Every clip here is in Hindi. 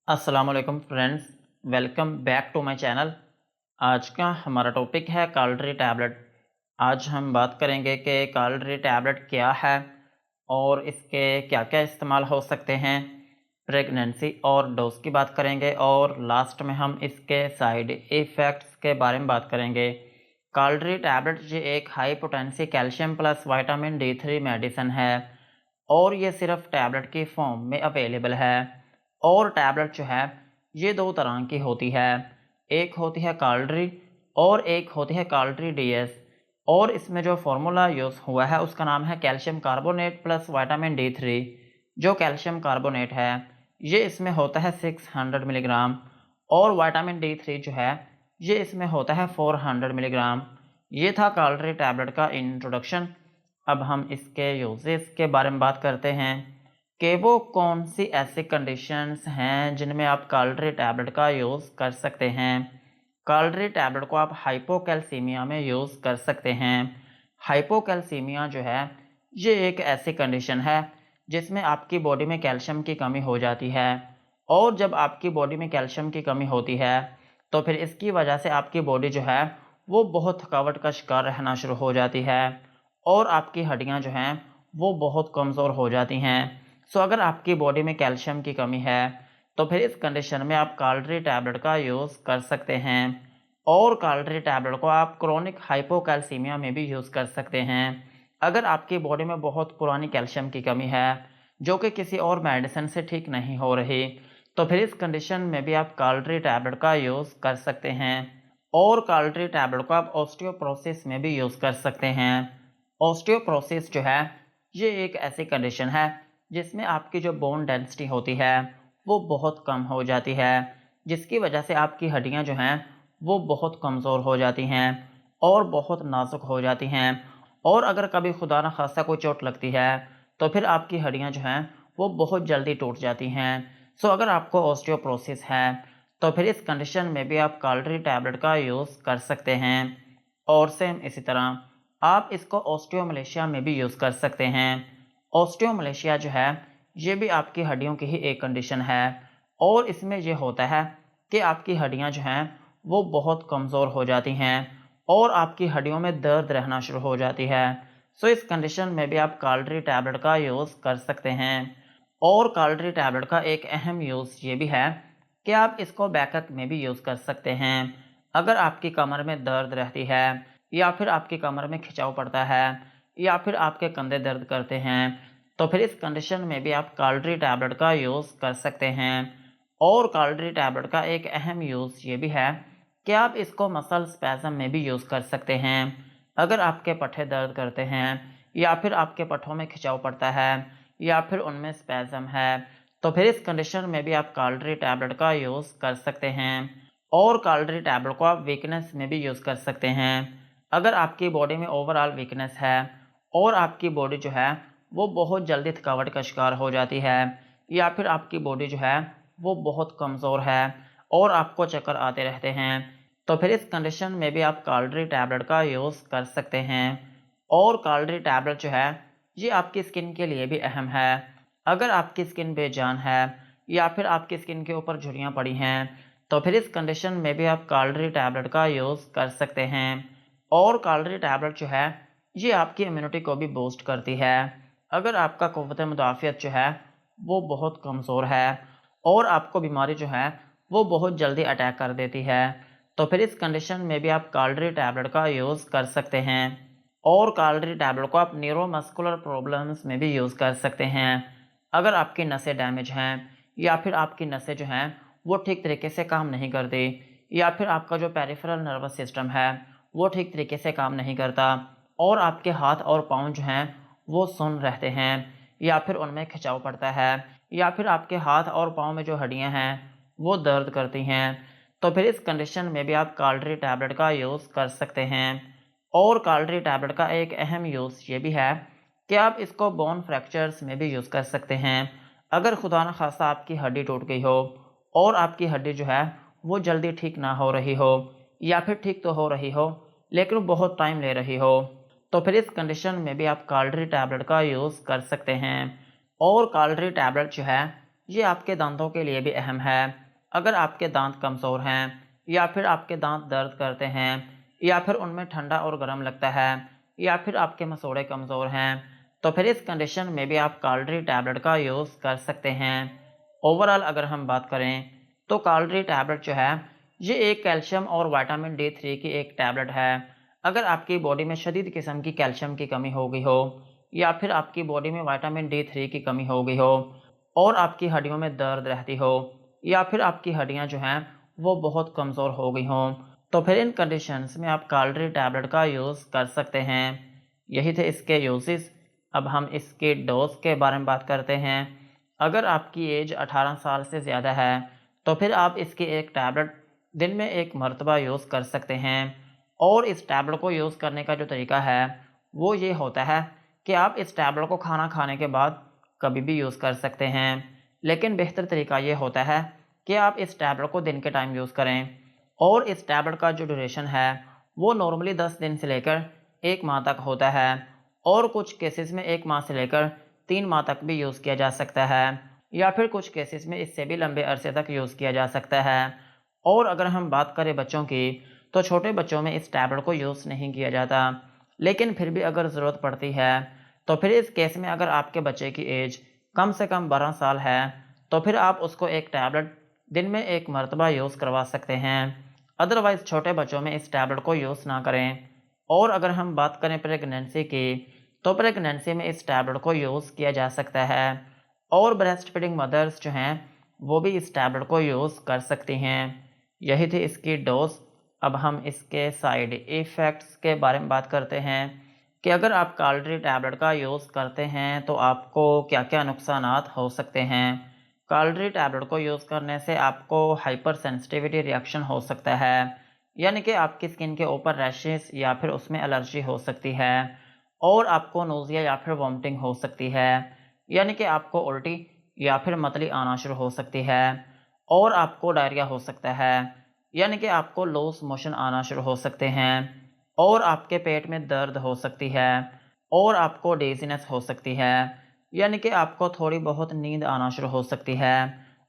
अस्सलाम वालेकुम friends, welcome back to my channel. आज का हमारा टॉपिक है कैलोरी टैबलेट। आज हम बात करेंगे कि कैलोरी टैबलेट क्या है और इसके क्या क्या इस्तेमाल हो सकते हैं। प्रेगनेंसी और डोज की बात करेंगे और लास्ट में हम इसके साइड इफ़ेक्ट्स के बारे में बात करेंगे। कैलोरी टैबलेट ये एक high potency calcium plus vitamin D3 medicine है और ये सिर्फ टैबलेट की फॉर्म में अवेलेबल है। और टैबलेट जो है ये दो तरह की होती है, एक होती है कैलोरी और एक होती है कैलोरी DS। और इसमें जो फार्मूला यूज़ हुआ है उसका नाम है calcium carbonate plus vitamin D3। जो कैल्शियम कार्बोनेट है ये इसमें होता है 600 मिलीग्राम और विटामिन D3 जो है ये इसमें होता है 400 मिलीग्राम। ये था कैलोरी टैबलेट का इंट्रोडक्शन। अब हम इसके यूजेस के बारे में बात करते हैं कि वो कौन सी ऐसी कंडीशंस हैं जिनमें आप कैलोरी टैबलेट का यूज़ कर सकते हैं। कैलोरी टैबलेट को आप हाइपोकैल्सीमिया में यूज़ कर सकते हैं। हाइपोकैल्सीमिया जो है ये एक ऐसी कंडीशन है जिसमें आपकी बॉडी में कैल्शियम की कमी हो जाती है। और जब आपकी बॉडी में कैल्शियम की कमी होती है तो फिर इसकी वजह से आपकी बॉडी जो है वो बहुत थकावट का शिकार रहना शुरू हो जाती है और आपकी हड्डियां जो हैं वो बहुत कमज़ोर हो जाती हैं। सो अगर आपकी बॉडी में कैल्शियम की कमी है तो फिर इस कंडीशन में आप कैलोरी टैबलेट का यूज़ कर सकते हैं। और कैलोरी टैबलेट को आप क्रोनिक हाइपोकैल्सीमिया में भी यूज़ कर सकते हैं। अगर आपकी बॉडी में बहुत पुरानी कैल्शियम की कमी है जो कि किसी और मेडिसिन से ठीक नहीं हो रही तो फिर इस कंडीशन में भी आप कैलोरी टैबलेट का यूज़ कर सकते हैं। और कैलोरी टैबलेट को आप ऑस्टियोपोरोसिस में भी यूज़ कर सकते हैं। ऑस्टियोपोरोसिस जो है ये एक ऐसी कंडीशन है जिसमें आपकी जो बोन डेंसिटी होती है वो बहुत कम हो जाती है, जिसकी वजह से आपकी हड्डियां जो हैं वो बहुत कमज़ोर हो जाती हैं और बहुत नाजुक हो जाती हैं। और अगर कभी खुदा न खास्ता कोई चोट लगती है तो फिर आपकी हड्डियां जो हैं वो बहुत जल्दी टूट जाती हैं। सो अगर आपको ऑस्टियोपोरोसिस है तो फिर इस कंडीशन में भी आप कैलोरी टैबलेट का यूज़ कर सकते हैं। और सेम इसी तरह आप इसको ऑस्टियोमलेशिया में भी यूज़ कर सकते हैं। ऑस्टियोमलेशिया जो है ये भी आपकी हड्डियों की ही एक कंडीशन है और इसमें ये होता है कि आपकी हड्डियां जो हैं वो बहुत कमज़ोर हो जाती हैं और आपकी हड्डियों में दर्द रहना शुरू हो जाती है। सो इस कंडीशन में भी आप कैलोरी टैबलेट का यूज़ कर सकते हैं। और कैलोरी टैबलेट का एक अहम यूज़ ये भी है कि आप इसको बैकअप में भी यूज़ कर सकते हैं। अगर आपकी कमर में दर्द रहती है या फिर आपकी कमर में खिंचाव पड़ता है या फिर आपके कंधे दर्द करते हैं तो फिर इस कंडीशन में भी आप कैलोरी टैबलेट का यूज़ कर सकते हैं। और कैलोरी टैबलेट का एक अहम यूज़ ये भी है कि आप इसको मसल स्पैज़म में भी यूज़ कर सकते हैं। अगर आपके पट्टे दर्द करते हैं या फिर आपके पट्टों में खिंचाव पड़ता है या फिर उनमें स्पैज़म है तो फिर इस कंडीशन में भी आप कैलोरी टैबलेट का यूज़ कर सकते हैं। और कैलोरी टैबलेट को आप वीकनेस में भी यूज़ कर सकते हैं। अगर आपकी बॉडी में ओवरऑल वीकनेस है और आपकी बॉडी जो है वो बहुत जल्दी थकावट का शिकार हो जाती है या फिर आपकी बॉडी जो है वो बहुत कमज़ोर है और आपको चक्कर आते रहते हैं तो फिर इस कंडीशन में भी आप कैलोरी टैबलेट का यूज़ कर सकते हैं। और कैलोरी टैबलेट जो है ये आपकी स्किन के लिए भी अहम है। अगर आपकी स्किन बेजान है या फिर आपकी स्किन के ऊपर झुर्रियाँ पड़ी हैं तो फिर इस कंडीशन में भी आप कैलोरी टैबलेट का यूज़ कर सकते हैं। और कैलोरी टैबलेट जो है ये आपकी इम्यूनिटी को भी बूस्ट करती है। अगर आपका क़ुव्वत मुदाफ़ियत जो है वो बहुत कमज़ोर है और आपको बीमारी जो है वो बहुत जल्दी अटैक कर देती है तो फिर इस कंडीशन में भी आप कैलोरी टैबलेट का यूज़ कर सकते हैं। और कैलोरी टैबलेट को आप न्यूरोमस्कुलर प्रॉब्लम्स में भी यूज़ कर सकते हैं। अगर आपकी नसें डैमेज हैं या फिर आपकी नसें जो हैं वो ठीक तरीके से काम नहीं करती या फिर आपका जो पेरिफेरल नर्वस सिस्टम है वो ठीक तरीके से काम नहीं करता और आपके हाथ और पाँव जो हैं वो सुन्न रहते हैं या फिर उनमें खिंचाव पड़ता है या फिर आपके हाथ और पाँव में जो हड्डियां हैं वो दर्द करती हैं तो फिर इस कंडीशन में भी आप कैलोरी टैबलेट का यूज़ कर सकते हैं। और कैलोरी टैबलेट का एक अहम यूज़ ये भी है कि आप इसको बोन फ्रैक्चर्स में भी यूज़ कर सकते हैं। अगर खुदा न खास्ता आपकी हड्डी टूट गई हो और आपकी हड्डी जो है वो जल्दी ठीक ना हो रही हो या फिर ठीक तो हो रही हो लेकिन बहुत टाइम ले रही हो तो फिर इस कंडीशन में भी आप कैलोरी टैबलेट का यूज़ कर सकते हैं। और कैलोरी टैबलेट जो है ये आपके दांतों के लिए भी अहम है। अगर आपके दांत कमज़ोर हैं या फिर आपके दांत दर्द करते हैं या फिर उनमें ठंडा और गर्म लगता है या फिर आपके मसूड़े कमज़ोर हैं, तो फिर इस कंडीशन में भी आप कालरी टैबलेट का यूज़ कर सकते हैं। ओवरऑल अगर हम बात करें तो कालरी टैबलेट जो है ये एक कैल्शियम और विटामिन D3 की एक टैबलेट है। अगर आपकी बॉडी में शदीद किस्म की कैल्शियम की कमी हो गई हो या फिर आपकी बॉडी में विटामिन D3 की कमी हो गई हो और आपकी हड्डियों में दर्द रहती हो या फिर आपकी हड्डियां जो हैं वो बहुत कमज़ोर हो गई हों, तो फिर इन कंडीशंस में आप कालरी टैबलेट का यूज़ कर सकते हैं। यही थे इसके यूजेस। अब हम इसके डोज के बारे में बात करते हैं। अगर आपकी एज 18 साल से ज़्यादा है तो फिर आप इसकी एक टैबलेट दिन में एक मरतबा यूज़ कर सकते हैं। और इस टैबलेट को यूज़ करने का जो तरीका है वो ये होता है कि आप इस टैबलेट को खाना खाने के बाद कभी भी यूज़ कर सकते हैं, लेकिन बेहतर तरीका ये होता है कि आप इस टैबलेट को दिन के टाइम यूज़ करें। और इस टैबलेट का जो ड्यूरेशन है वो नॉर्मली 10 दिन से लेकर 1 माह तक होता है और कुछ केसेस में 1 माह से लेकर 3 माह तक भी यूज़ किया जा सकता है या फिर कुछ केसेस में इससे भी लंबे अरसे तक यूज़ किया जा सकता है। और अगर हम बात करें बच्चों की, तो छोटे बच्चों में इस टैबलेट को यूज़ नहीं किया जाता, लेकिन फिर भी अगर ज़रूरत पड़ती है तो फिर इस केस में अगर आपके बच्चे की एज कम से कम 12 साल है तो फिर आप उसको एक टैबलेट दिन में एक मरतबा यूज़ करवा सकते हैं। अदरवाइज़ छोटे बच्चों में इस टैबलेट को यूज़ ना करें। और अगर हम बात करें प्रेगनेंसी की, तो प्रेगनेंसी में इस टैबलेट को यूज़ किया जा सकता है और ब्रेस्ट फीडिंग मदर्स जो हैं वो भी इस टैबलेट को यूज़ कर सकती हैं। यही थी इसकी डोज। अब हम इसके साइड इफ़ेक्ट्स के बारे में बात करते हैं कि अगर आप कालरी टैबलेट का यूज़ करते हैं तो आपको क्या-क्या नुकसानात हो सकते हैं। कालरी टैबलेट को यूज़ करने से आपको हाइपर सेंसिटिविटी रिएक्शन हो सकता है, यानी कि आपकी स्किन के ऊपर रैशेस या फिर उसमें एलर्जी हो सकती है और आपको नोज़िया या फिर वॉमिटिंग हो सकती है, यानी कि आपको उल्टी या फिर मतली आना शुरू हो सकती है और आपको डायरिया हो सकता है, यानी कि आपको लूज़ मोशन आना शुरू हो सकते हैं और आपके पेट में दर्द हो सकती है और आपको डेज़ीनेस हो सकती है, यानी कि आपको थोड़ी बहुत नींद आना शुरू हो सकती है।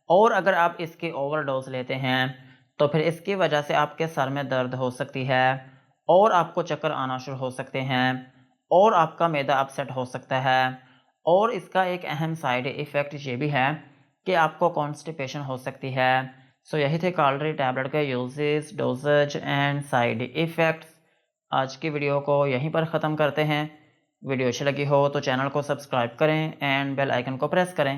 और अगर आप इसकी ओवरडोज़ लेते हैं तो फिर इसकी वजह से आपके सर में दर्द हो सकती है और आपको चक्कर आना शुरू हो सकते हैं और आपका मैदा अपसेट हो सकता है। और इसका एक अहम साइड इफ़ेक्ट ये भी है कि आपको कॉन्स्टिपेशन हो सकती है। सो यही थे कालरी टैबलेट के uses, doses and side effects. आज की वीडियो को यहीं पर ख़त्म करते हैं। वीडियो अच्छी लगी हो तो चैनल को सब्सक्राइब करें एंड बेल आइकन को प्रेस करें।